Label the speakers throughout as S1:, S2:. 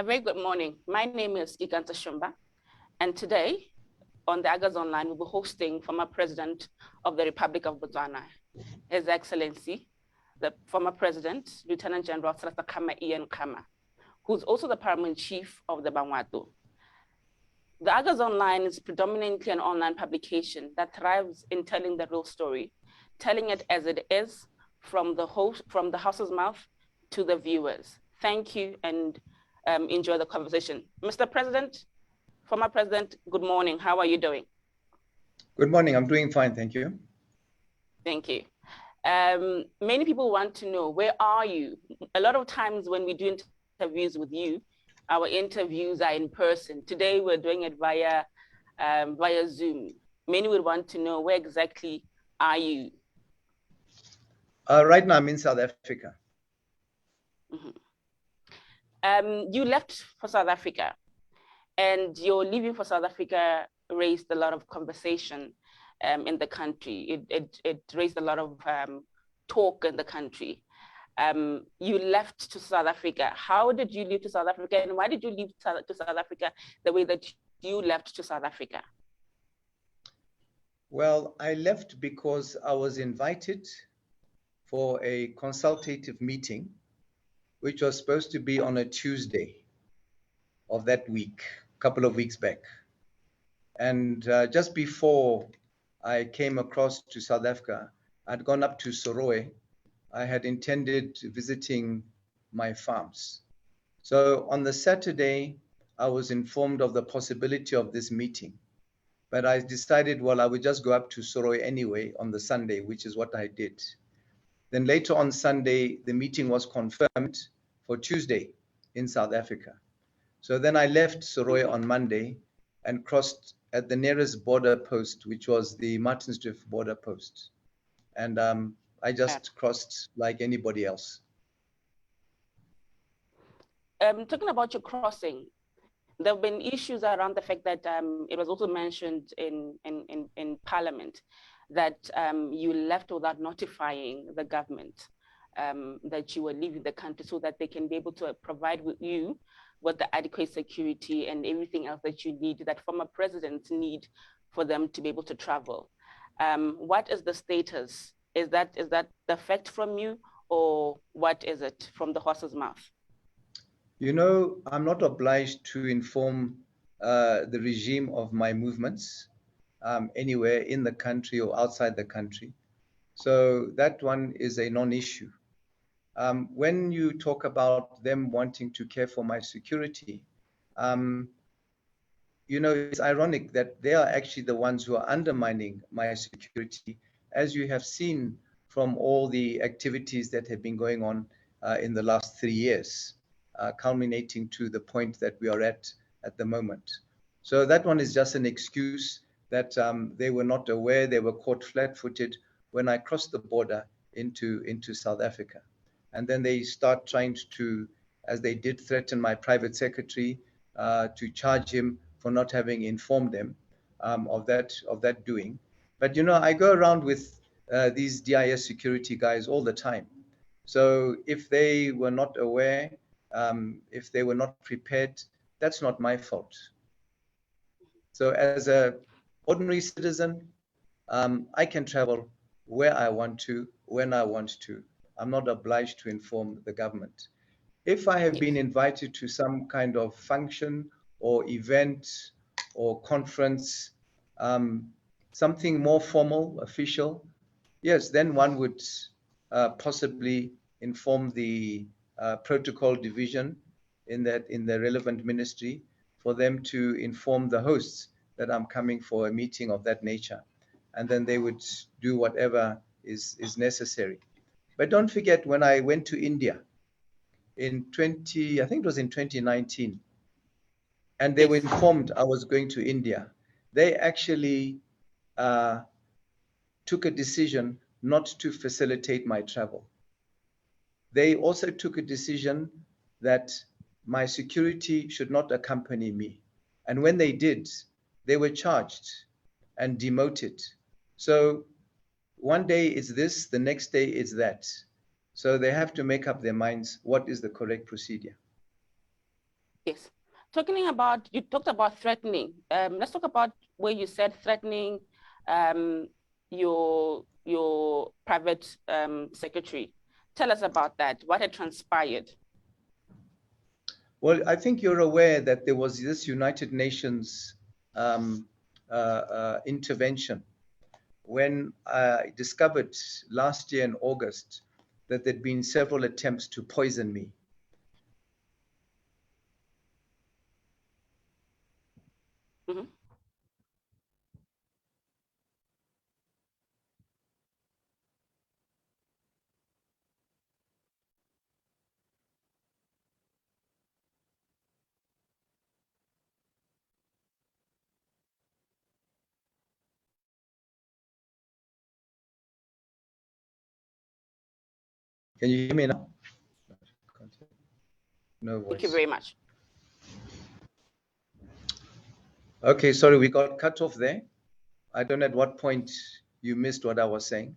S1: A very good morning. My name is Mmolai-Shumba, and today on the Agas Online, we'll be hosting former President of the Republic of Botswana, His Excellency, the former President, Lieutenant General Khama, who's also the Paramount Chief of the Bangwatu. The Agas Online is predominantly an online publication that thrives in telling the real story, telling it as it is, from the house's mouth to the viewers. Thank you, and enjoy the conversation. Mr. President, former President, good morning. How are you doing?
S2: Good morning. I'm doing fine. Thank you.
S1: Thank you. Many people want to know, where are you? A lot of times when we do interviews with you, our interviews are in person. Today, we're doing it via Zoom. Many would want to know, where exactly are you?
S2: Right now, I'm in South Africa.
S1: Mm-hmm. You left for South Africa, and your leaving for South Africa raised a lot of conversation in the country. It raised a lot of talk in the country. You left to South Africa. How did you leave to South Africa, and why did you leave to South Africa the way that you left to South Africa?
S2: Well, I left because I was invited for a consultative meeting, which was supposed to be on a Tuesday of that week, a couple of weeks back. And just before I came across to South Africa, I'd gone up to Soroe. I had intended visiting my farms. So on the Saturday, I was informed of the possibility of this meeting. But I decided, well, I would just go up to Soroe anyway on the Sunday, which is what I did. Then later on Sunday, the meeting was confirmed for Tuesday in South Africa. So then I left Soroe on Monday and crossed at the nearest border post, which was the Martinsdrift border post. And I just crossed like anybody else.
S1: Talking about your crossing, there have been issues around the fact that it was also mentioned in Parliament that you left without notifying the government that you were leaving the country, so that they can be able to provide you with the adequate security and everything else that you need, that former presidents need for them to be able to travel. What is the status? Is that the fact from you, or what is it from the horse's mouth?
S2: You know, I'm not obliged to inform the regime of my movements anywhere in the country or outside the country. So that one is a non-issue. When you talk about them wanting to care for my security, you know, it's ironic that they are actually the ones who are undermining my security, as you have seen from all the activities that have been going on in the last 3 years, culminating to the point that we are at the moment. So that one is just an excuse that they were not aware, they were caught flat-footed when I crossed the border into South Africa. And then they start trying to, as they did, threaten my private secretary to charge him for not having informed them of that doing. But you know, I go around with these DIS security guys all the time. So if they were not aware, if they were not prepared, that's not my fault. So as an ordinary citizen, I can travel where I want to, when I want to. I'm not obliged to inform the government. If I have been invited to some kind of function or event or conference, something more formal, official, yes, then one would possibly inform the protocol division in the relevant ministry for them to inform the hosts that I'm coming for a meeting of that nature. And then they would do whatever is necessary. But don't forget, when I went to India in I think it was in 2019, and they were informed I was going to India, they actually took a decision not to facilitate my travel. They also took a decision that my security should not accompany me. And when they did, they were charged and demoted. So one day it's this, the next day it's that. So they have to make up their minds what is the correct procedure.
S1: Yes. You talked about threatening. Let's talk about where you said threatening your private secretary. Tell us about that. What had transpired?
S2: Well, I think you're aware that there was this United Nations intervention when I discovered last year in August that there'd been several attempts to poison me.
S1: Mm-hmm.
S2: Can you hear me now? No
S1: Thank you
S2: voice.
S1: very much.
S2: Okay, sorry, we got cut off there. I don't know at what point you missed what I was saying.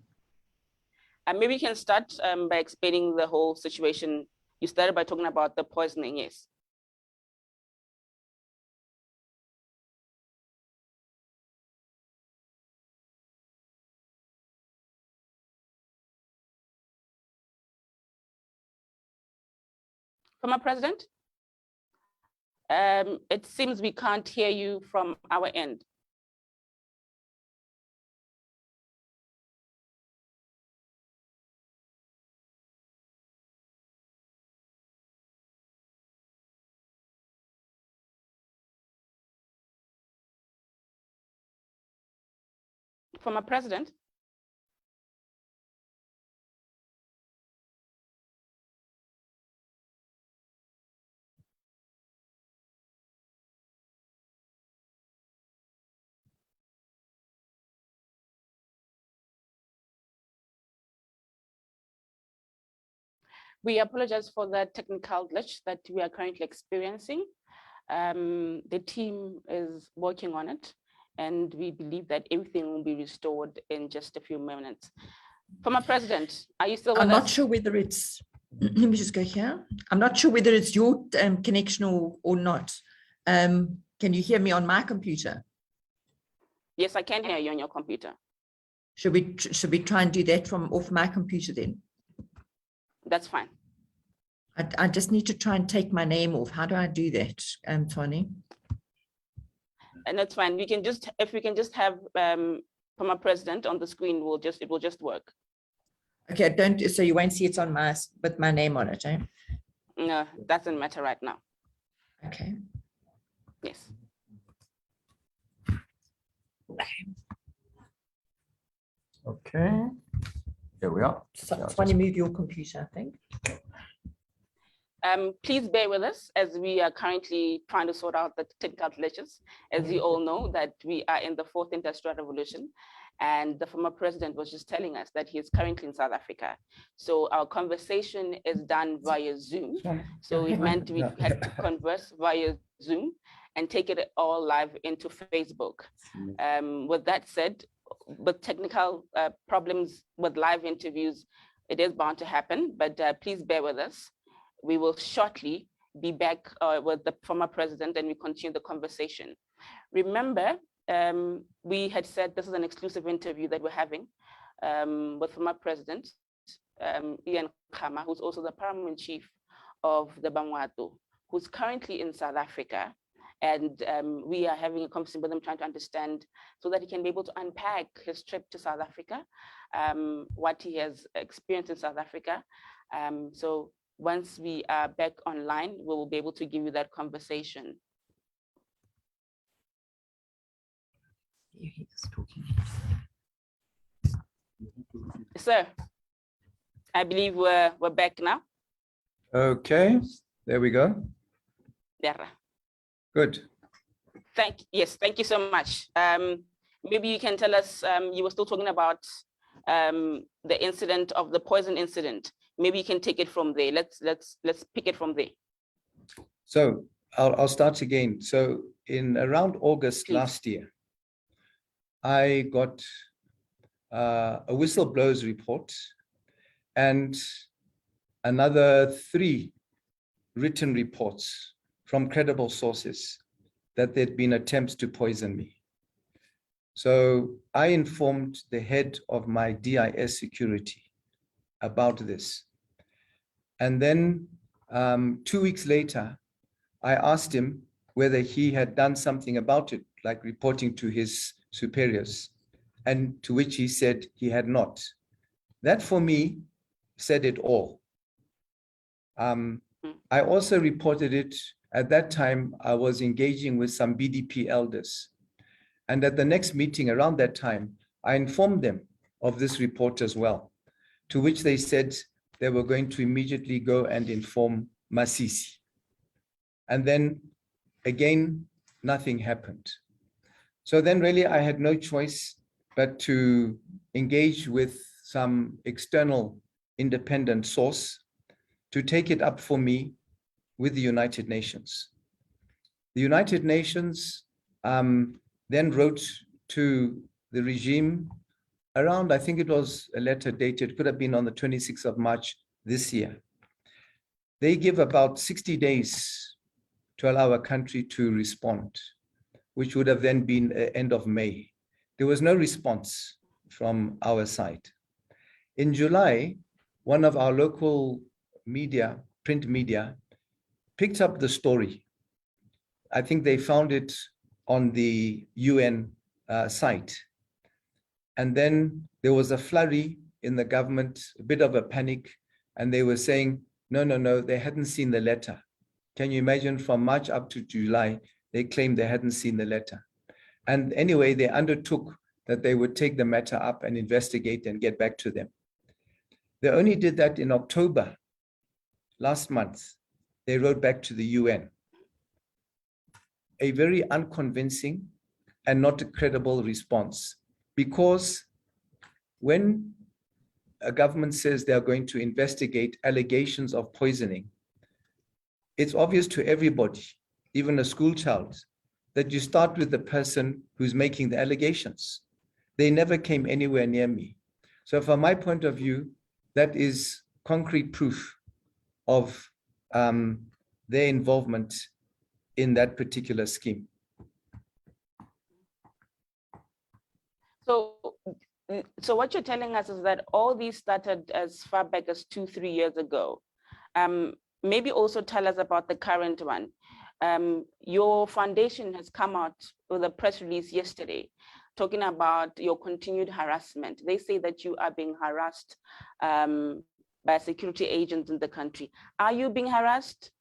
S1: And maybe you can start by explaining the whole situation. You started by talking about the poisoning, yes. Former President, it seems we can't hear you from our end. Former President. We apologize for the technical glitch that we are currently experiencing. The team is working on it, and we believe that everything will be restored in just a few minutes. Former President, are you still with us?
S3: I'm not sure whether it's, let me just go here. I'm not sure whether it's your connection or not. Can you hear me on my computer?
S1: Yes, I can hear you on your computer.
S3: Should we try and do that from off my computer then?
S1: That's fine.
S3: I just need to try and take my name off. How do I do that, Tony?
S1: And that's fine. We can just, if we can just have Former President on the screen, it will just work.
S3: Okay, so you won't see it's on with my name on it, eh?
S1: No, doesn't matter right now.
S3: Okay.
S1: Yes.
S4: Okay, here we are.
S3: So when you move your computer, I think.
S1: Please bear with us as we are currently trying to sort out the technical glitches. As you all know, that we are in the fourth industrial revolution, and the former president was just telling us that he is currently in South Africa. So our conversation is done via Zoom. So it meant we had to converse via Zoom and take it all live into Facebook. With that said, with technical problems with live interviews, it is bound to happen, but please bear with us. We will shortly be back with the former president and we continue the conversation. Remember, we had said this is an exclusive interview that we're having with former president Ian Khama, who's also the paramount chief of the Bangwatu, who's currently in South Africa. And we are having a conversation with him, trying to understand so that he can be able to unpack his trip to South Africa, what he has experienced in South Africa. So once we are back online, we will be able to give you that conversation.
S3: He's talking.
S1: Sir, I believe we're back now.
S2: Okay, there we go.
S1: There.
S2: Good.
S1: Thank you so much. Maybe you can tell us, you were still talking about the incident of the poison incident. Maybe you can take it from there. Let's pick it from there.
S2: So I'll start again. So in around August
S1: Please.
S2: last year, I got a whistleblower's report and another 3 written reports from credible sources that there'd been attempts to poison me. So I informed the head of my DIS security about this. And then 2 weeks later, I asked him whether he had done something about it, like reporting to his superiors, and to which he said he had not. That for me said it all. I also reported it. At that time, I was engaging with some BDP elders. And at the next meeting around that time, I informed them of this report as well, to which they said they were going to immediately go and inform Masisi. And then again, nothing happened. So then really I had no choice but to engage with some external independent source to take it up for me with the United Nations. The United Nations then wrote to the regime around, I think it was a letter dated, could have been on the 26th of March this year. They give about 60 days to allow a country to respond, which would have then been end of May. There was no response from our side. In July, one of our local media, print media, picked up the story. I think they found it on the UN site. And then there was a flurry in the government, a bit of a panic, and they were saying, no, they hadn't seen the letter. Can you imagine, from March up to July, they claimed they hadn't seen the letter. And anyway, they undertook that they would take the matter up and investigate and get back to them. They only did that in October, last month. They wrote back to the UN. A very unconvincing and not a credible response, because when a government says they are going to investigate allegations of poisoning, it's obvious to everybody, even a school child, that you start with the person who's making the allegations. They never came anywhere near me. So from my point of view, that is concrete proof of their involvement in that particular scheme.
S1: So what you're telling us is that all these started as far back as 2-3 years ago. Maybe also tell us about the current one. Your foundation has come out with a press release yesterday talking about your continued harassment. They say that you are being harassed by security agents in the country. Are you being harassed?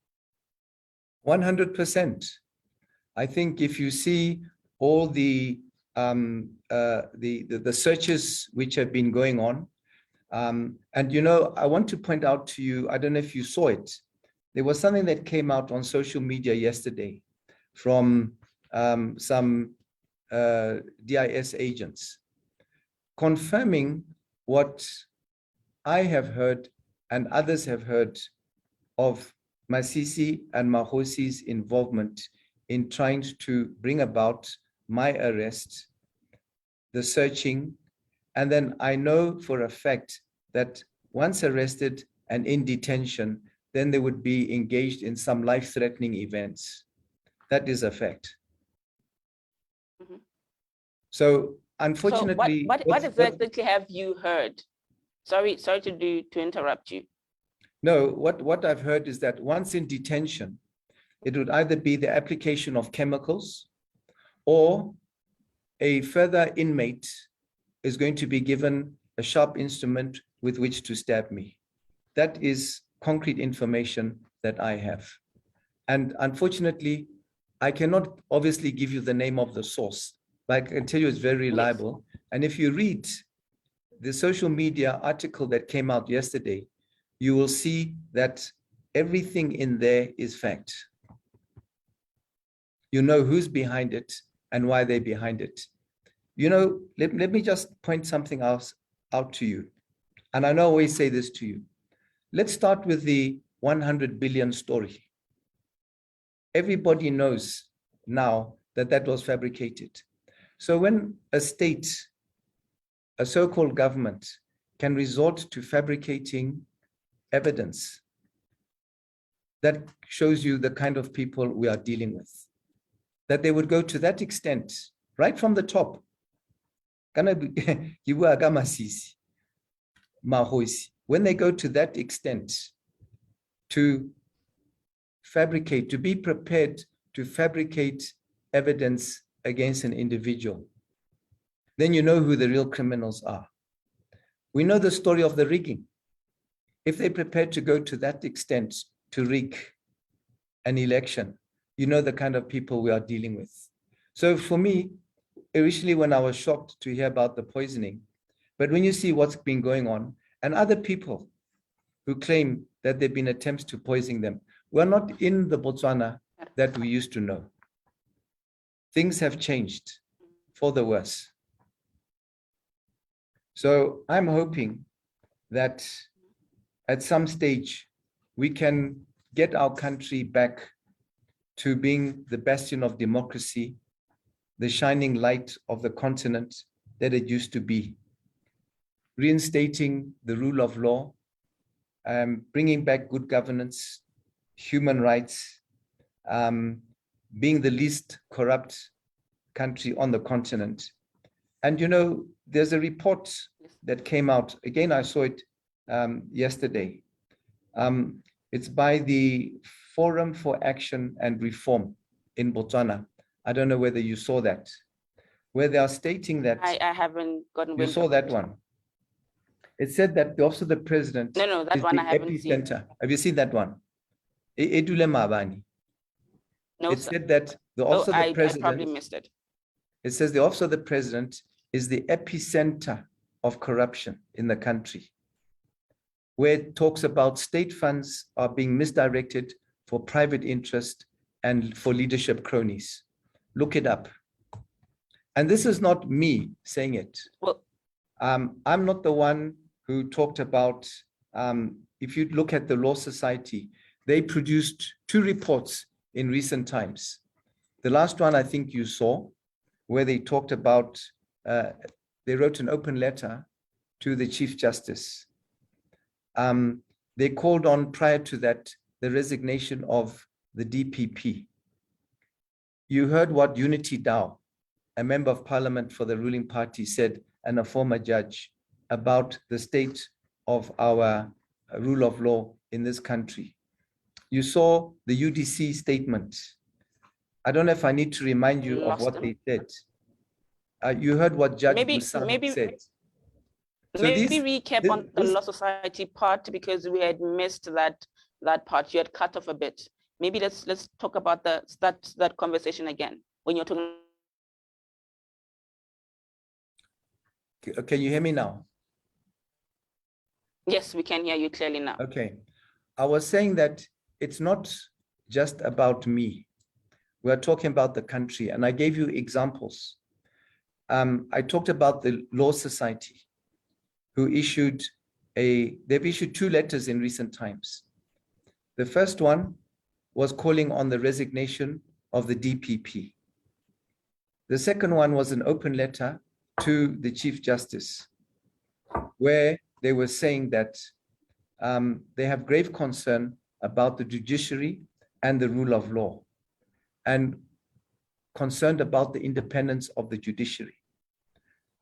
S2: 100%. I think if you see all the searches which have been going on, and you know, I want to point out to you, I don't know if you saw it, there was something that came out on social media yesterday from some DIS agents confirming what I have heard and others have heard of Masisi and Mahosi's involvement in trying to bring about my arrest, the searching, and then I know for a fact that once arrested and in detention, then they would be engaged in some life-threatening events. That is a fact.
S1: Mm-hmm.
S2: So unfortunately,
S1: so what exactly have you heard? Sorry to interrupt you.
S2: No, what I've heard is that once in detention, it would either be the application of chemicals or a further inmate is going to be given a sharp instrument with which to stab me. That is concrete information that I have. And unfortunately, I cannot obviously give you the name of the source, but I can tell you it's very reliable. Yes. And if you read the social media article that came out yesterday, you will see that everything in there is fact. You know who's behind it and why they're behind it. You know, let me just point something else out to you. And I know I always say this to you. Let's start with the 100 billion story. Everybody knows now that that was fabricated. So when a state, a so-called government, can resort to fabricating evidence that shows you the kind of people we are dealing with. That they would go to that extent, right from the top. When they go to that extent to fabricate, to be prepared to fabricate evidence against an individual, then you know who the real criminals are. We know the story of the rigging. If they're prepared to go to that extent to rig an election, you know the kind of people we are dealing with. So for me, initially when I was shocked to hear about the poisoning, but when you see what's been going on and other people who claim that there have been attempts to poison them, we're not in the Botswana that we used to know. Things have changed for the worse. So I'm hoping that at some stage we can get our country back to being the bastion of democracy, the shining light of the continent that it used to be, reinstating the rule of law, bringing back good governance, human rights, being the least corrupt country on the continent. And you know, there's a report that came out, again, I saw it yesterday. It's by the Forum for Action and Reform in Botswana. I don't know whether you saw that, where they are stating that.
S1: I haven't gotten.
S2: You saw that one. It said that the Office of the President
S1: No, that
S2: is
S1: one
S2: the
S1: I haven't seen.
S2: epicenter. Have you seen that one? Edule Mabani.
S1: No,
S2: It
S1: sir.
S2: said that the Office of the
S1: I
S2: President.
S1: probably missed it.
S2: It says the Office of the President is the epicenter of corruption in the country, where it talks about state funds are being misdirected for private interest and for leadership cronies. Look it up. And this is not me saying it.
S1: Well,
S2: I'm not the one who talked about, if you look at the Law Society, they produced 2 reports in recent times. The last one I think you saw, where they talked about, they wrote an open letter to the Chief Justice. They called on, prior to that, the resignation of the DPP. You heard what Unity Dow, a member of parliament for the ruling party, said, and a former judge, about the state of our rule of law in this country. You saw the UDC statement. I don't know if I need to remind you of what they said. You heard what Judge Busang said.
S1: So maybe recap on the Law Society part, because we had missed that part. You had cut off a bit. Maybe let's talk about that conversation again when you're talking.
S2: Can you hear me now?
S1: Yes, we can hear you clearly now.
S2: Okay. I was saying that it's not just about me. We're talking about the country, and I gave you examples. I talked about the Law Society, who they've issued 2 letters in recent times. The first one was calling on the resignation of the DPP. The second one was an open letter to the Chief Justice, where they were saying that they have grave concern about the judiciary and the rule of law, and concerned about the independence of the judiciary.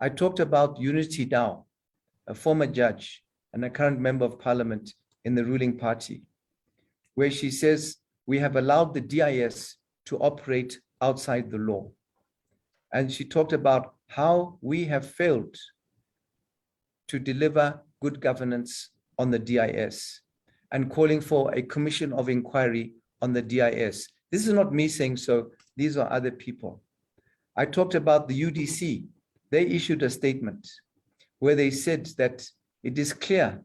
S2: I talked about Unity Dow, a former judge and a current member of parliament in the ruling party, where she says, we have allowed the DIS to operate outside the law. And she talked about how we have failed to deliver good governance on the DIS, and calling for a commission of inquiry on the DIS. This is not me saying so, these are other people. I talked about the UDC. They issued a statement where they said that it is clear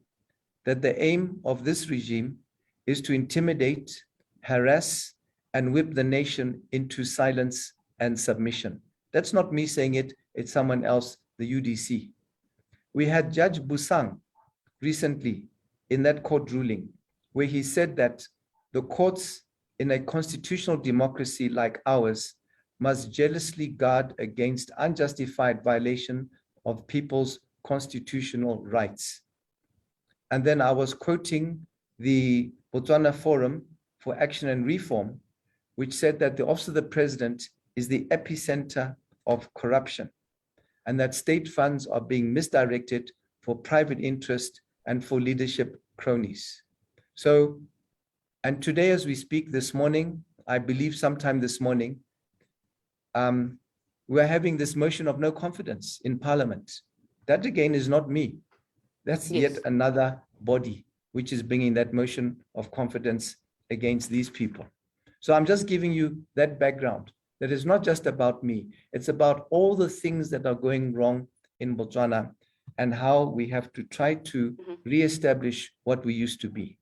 S2: that the aim of this regime is to intimidate, harass, and whip the nation into silence and submission. That's not me saying it, it's someone else, the UDC. We had Judge Busang recently in that court ruling, where he said that the courts in a constitutional democracy like ours must jealously guard against unjustified violation of people's constitutional rights. And then I was quoting the Botswana Forum for Action and Reform, which said that the Office of the President is the epicenter of corruption and that state funds are being misdirected for private interest and for leadership cronies. So, and today as we speak this morning, I believe sometime this morning, we're having this motion of no confidence in Parliament. That again is not me. That's yet another body which is bringing that motion of confidence against these people. So I'm just giving you that background. That is not just about me. It's about all the things that are going wrong in Botswana and how we have to try to reestablish what we used to be.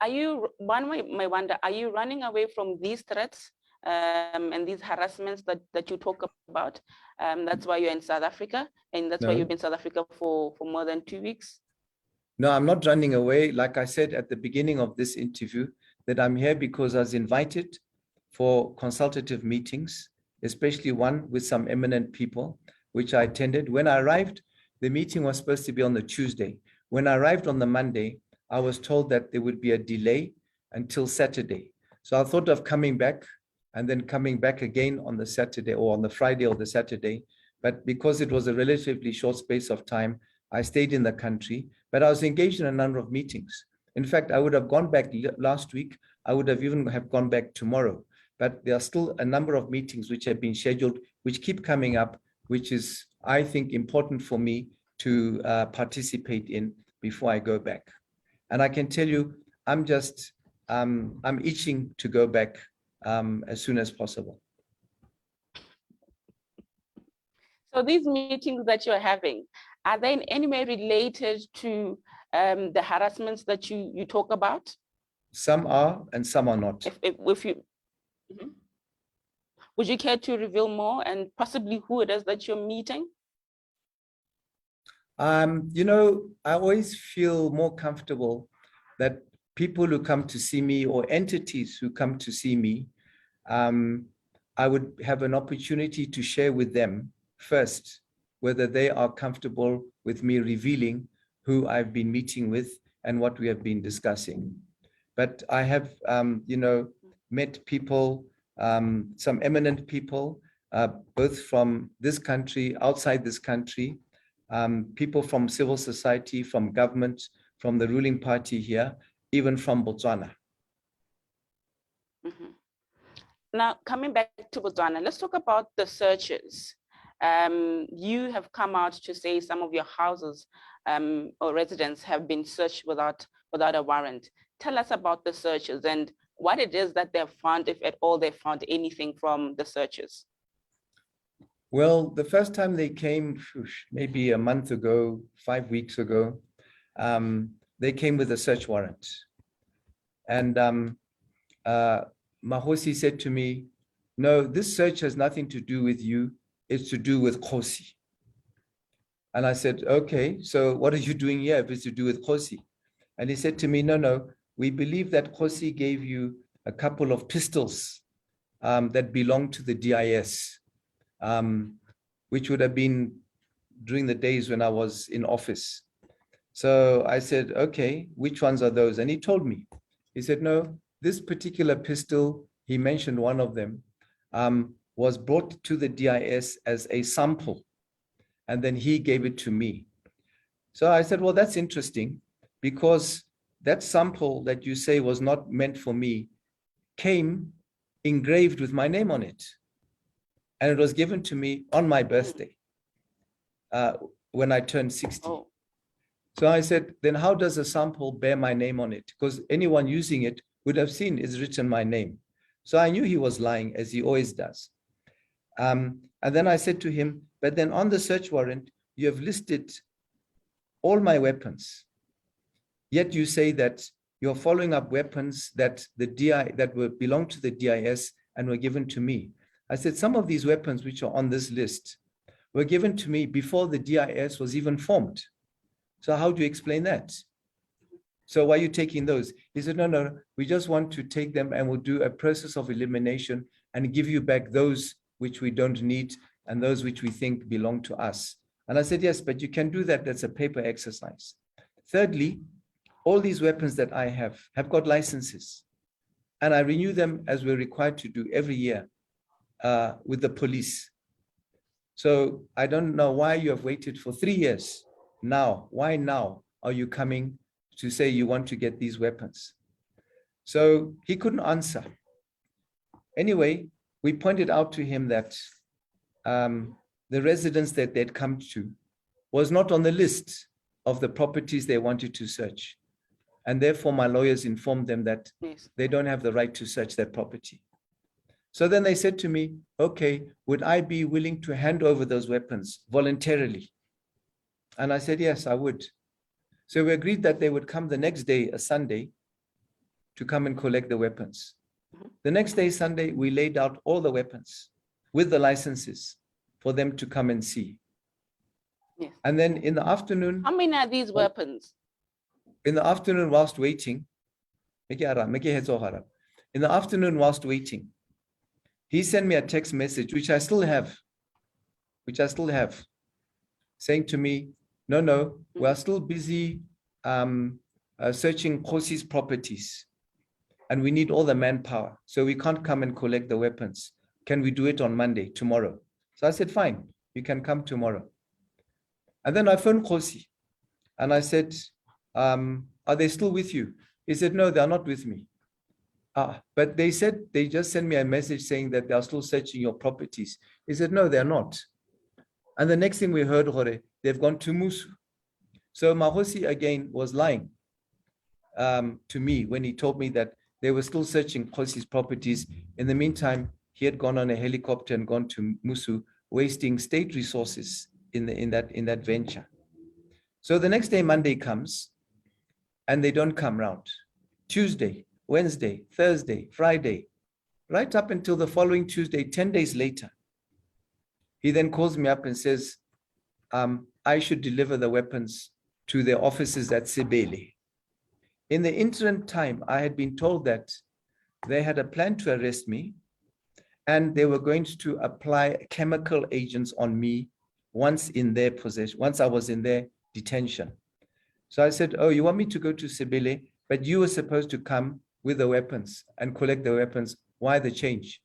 S1: Are you, one may wonder, are you running away from these threats and these harassments that you talk about? That's why you're in South Africa, and that's why you've been in South Africa for more than 2 weeks?
S2: No, I'm not running away. Like I said at the beginning of this interview, that I'm here because I was invited for consultative meetings, especially one with some eminent people, which I attended. When I arrived, the meeting was supposed to be on the Tuesday. When I arrived on the Monday, I was told that there would be a delay until Saturday. So I thought of coming back and then coming back again on the Saturday or on the Friday or the Saturday. But because it was a relatively short space of time, I stayed in the country, but I was engaged in a number of meetings. In fact, I would have gone back last week. I would have even have gone back tomorrow. But there are still a number of meetings which have been scheduled, which keep coming up, which is, I think, important for me to participate in before I go back. And I can tell you, I'm itching to go back as soon as possible.
S1: So these meetings that you're having, are they in any way related to the harassments that you talk about?
S2: Some are and some are not.
S1: If you, would you care to reveal more and possibly who it is that you're meeting?
S2: You know, I always feel more comfortable that people who come to see me or entities who come to see me, I would have an opportunity to share with them first, whether they are comfortable with me revealing who I've been meeting with and what we have been discussing. But I have, you know, met people, some eminent people, both from this country, outside this country, people from civil society, from government, from the ruling party here, even from Botswana.
S1: Now, coming back to Botswana, let's talk about the searches. You have come out to say some of your houses or residents have been searched without a warrant. Tell us about the searches and what it is that they've found, if at all they found anything from the searches.
S2: Well, the first time they came, maybe a month ago, 5 weeks ago, they came with a search warrant. And Mahosi said to me, no, this search has nothing to do with you. It's to do with Khosi. And I said, okay, so what are you doing here if it's to do with Khosi? And he said to me, no, we believe that Khosi gave you a couple of pistols that belong to the DIS, which would have been during the days when I was in office. So I said, okay, which ones are those? And he told me. He said, no, this particular pistol, he mentioned one of them, was brought to the DIS as a sample, and then he gave it to me. So I said, well, that's interesting, because that sample that you say was not meant for me came engraved with my name on it. And it was given to me on my birthday when I turned 60. Oh. So I said, then how does a sample bear my name on it? Because anyone using it would have seen it's written my name. So I knew he was lying, as he always does. And then I said to him, but then on the search warrant, you have listed all my weapons. Yet you say that you're following up weapons that belong to the DIS and were given to me. I said, some of these weapons which are on this list were given to me before the DIS was even formed. So how do you explain that? So why are you taking those? He said, no, we just want to take them and we'll do a process of elimination and give you back those which we don't need and those which we think belong to us. And I said, yes, but you can do that. That's a paper exercise. Thirdly, all these weapons that I have got licenses, and I renew them as we're required to do every year with the police. So I don't know why you have waited for 3 years. Now, why now are you coming to say you want to get these weapons? So he couldn't answer. Anyway, we pointed out to him that the residence that they'd come to was not on the list of the properties they wanted to search. And therefore, my lawyers informed them that they don't have the right to search their property. So then they said to me, okay, would I be willing to hand over those weapons voluntarily? And I said, yes, I would. So we agreed that they would come the next day, a Sunday, to come and collect the weapons. The next day, Sunday, we laid out all the weapons with the licenses for them to come and see.
S1: Yes.
S2: And then in the afternoon.
S1: How many are these weapons?
S2: In the afternoon, whilst waiting, in the afternoon, whilst waiting, he sent me a text message, which I still have, saying to me, no, we are still busy searching Khosi's properties, and we need all the manpower, so we can't come and collect the weapons. Can we do it on Monday, tomorrow? So I said, fine, you can come tomorrow. And then I phoned Khosi, and I said, are they still with you? He said, no, they're not with me. But they said, they just sent me a message saying that they are still searching your properties. He said, no, they're not. And the next thing we heard, they've gone to Musu. So Mahosi again was lying to me when he told me that they were still searching Khosi's properties. In the meantime, he had gone on a helicopter and gone to Musu, wasting state resources in that venture. So the next day, Monday comes, and they don't come round. Tuesday, Wednesday, Thursday, Friday, right up until the following Tuesday, 10 days later. He then calls me up and says, I should deliver the weapons to their offices at Sebele. In the interim time, I had been told that they had a plan to arrest me, and they were going to apply chemical agents on me once in their possession, once I was in their detention. So I said, oh, you want me to go to Sebele, but you were supposed to come with the weapons and collect the weapons. Why the change?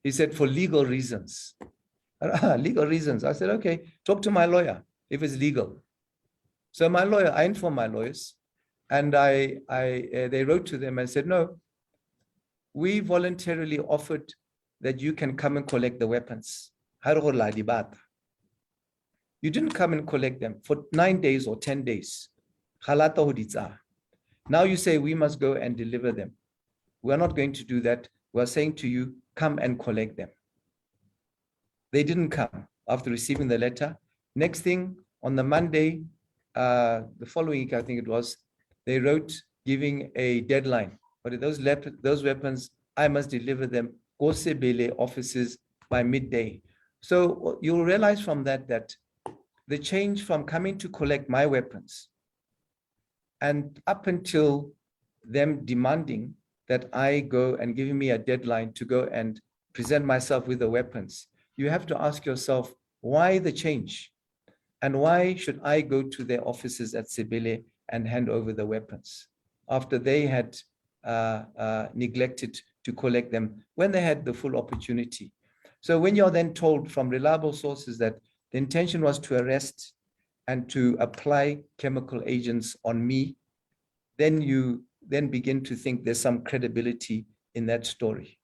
S2: He said, for legal reasons. Legal reasons. I said, okay, talk to my lawyer if it's legal. So my lawyer, I informed my lawyers, and they wrote to them and said, no, we voluntarily offered that you can come and collect the weapons. You didn't come and collect them for 9 days or 10 days. Now you say we must go and deliver them. We're not going to do that. We're saying to you, come and collect them. They didn't come after receiving the letter. Next thing, on the Monday, the following week, I think it was, they wrote giving a deadline. But those weapons, I must deliver them go Sebele offices by midday. So you'll realize from that the change from coming to collect my weapons and up until them demanding that I go and giving me a deadline to go and present myself with the weapons, you have to ask yourself, why the change? And why should I go to their offices at Sebele and hand over the weapons after they had neglected to collect them when they had the full opportunity? So when you're then told from reliable sources that the intention was to arrest and to apply chemical agents on me, then you then begin to think there's some credibility in that story.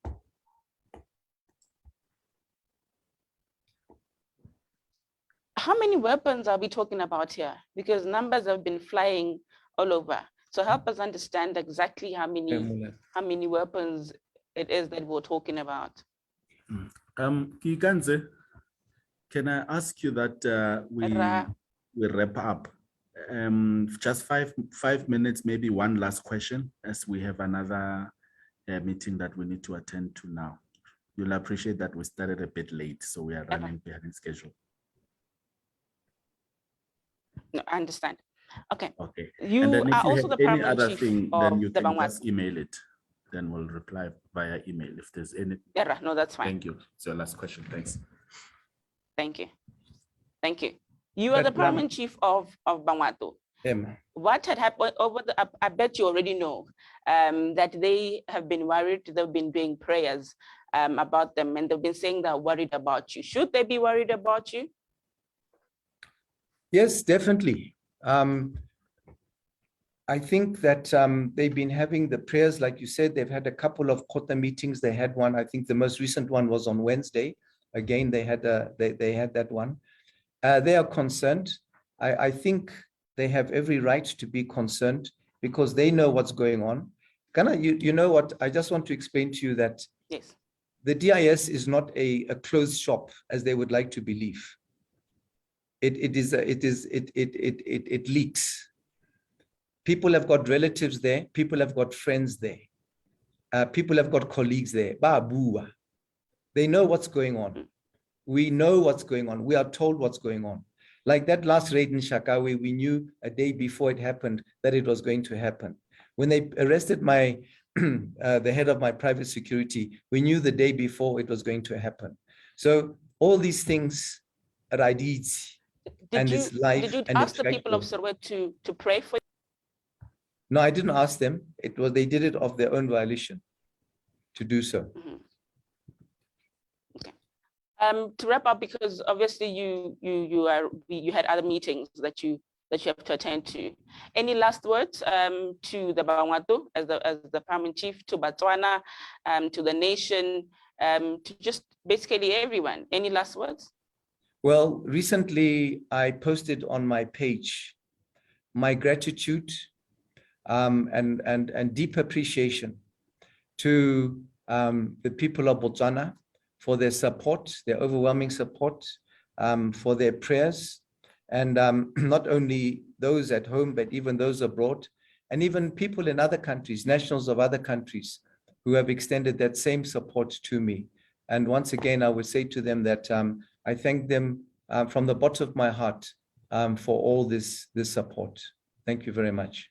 S1: How many weapons are we talking about here? Because numbers have been flying all over. So help us understand exactly how many weapons it is that we're talking about.
S5: Kiganze, can I ask you that we wrap up? Just five minutes, maybe one last question, as we have another meeting that we need to attend to now. You'll appreciate that we started a bit late, so we are running behind schedule.
S1: No, I understand. Okay.
S5: Okay.
S1: You
S5: and then if
S1: are
S5: you
S1: also
S5: have
S1: the
S5: any
S1: permanent
S5: other
S1: chief
S5: thing,
S1: of
S5: then you
S1: the
S5: can
S1: Bangwat.
S5: just email it. Then we'll reply via email if there's any.
S1: Yeah, no, that's fine.
S5: Thank you. It's your last question. Thanks.
S1: Thank you. Thank you. You are the permanent chief of Bangwato. What had happened over the, I bet you already know that they have been worried, they've been doing prayers about them, and they've been saying they're worried about you. Should they be worried about you?
S2: Yes, definitely. I think that they've been having the prayers, like you said, they've had a couple of Kota meetings. They had one, I think the most recent one was on Wednesday. Again, they had that one. They are concerned. I think they have every right to be concerned because they know what's going on. Khama, you know what? I just want to explain to you that
S1: yes,
S2: the DIS is not a closed shop as they would like to believe. It leaks. People have got relatives there. People have got friends there. People have got colleagues there. They know what's going on. We know what's going on. We are told what's going on. Like that last raid in Shakawe, we knew a day before it happened that it was going to happen. When they arrested my the head of my private security, we knew the day before it was going to happen. So all these things are ideas.
S1: Did you ask the people of Sorowe to pray for you?
S2: No, I didn't ask them. They did it of their own volition to do so.
S1: Mm-hmm. Okay. To wrap up, because obviously you had other meetings that you have to attend to. Any last words to the Bangwatu as the Paramount Chief, to Botswana, to the nation, to just basically everyone? Any last words?
S2: Well, recently I posted on my page my gratitude and deep appreciation to the people of Botswana for their support, their overwhelming support, for their prayers, and not only those at home, but even those abroad, and even people in other countries, nationals of other countries, who have extended that same support to me. And once again, I would say to them that I thank them from the bottom of my heart for all this support. Thank you very much.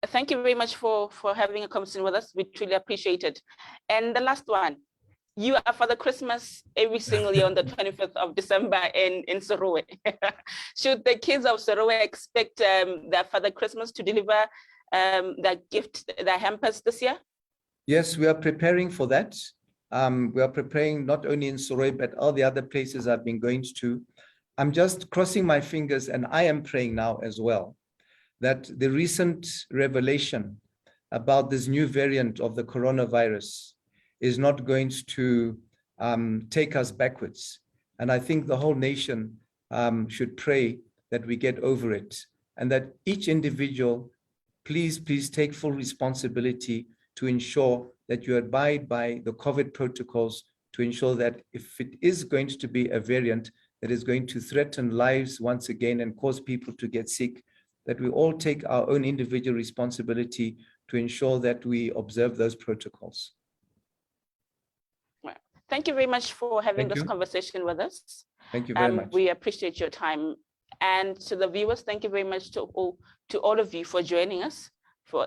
S1: Thank you very much for having a conversation with us. We truly appreciate it. And the last one, you are Father Christmas every single year on the 25th of December in Sorowe. Should the kids of Sorowe expect their Father Christmas to deliver their gift, their hampers this year?
S2: Yes, we are preparing for that. We are preparing not only in Sorowe, but all the other places I've been going to. I'm just crossing my fingers, and I am praying now as well, that the recent revelation about this new variant of the coronavirus is not going to take us backwards. And I think the whole nation should pray that we get over it, and that each individual, please take full responsibility to ensure that you abide by the COVID protocols, to ensure that if it is going to be a variant that is going to threaten lives once again and cause people to get sick, that we all take our own individual responsibility to ensure that we observe those protocols.
S1: Well, thank you very much for having this conversation with us.
S2: Thank you very much.
S1: We appreciate your time. And to the viewers, thank you very much to all of you for joining us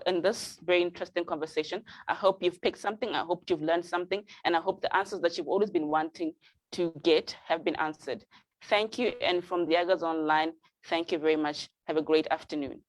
S1: in this very interesting conversation. I hope you've picked something. I hope you've learned something. And I hope the answers that you've always been wanting to get have been answered. Thank you. And from the Agas Online, thank you very much. Have a great afternoon.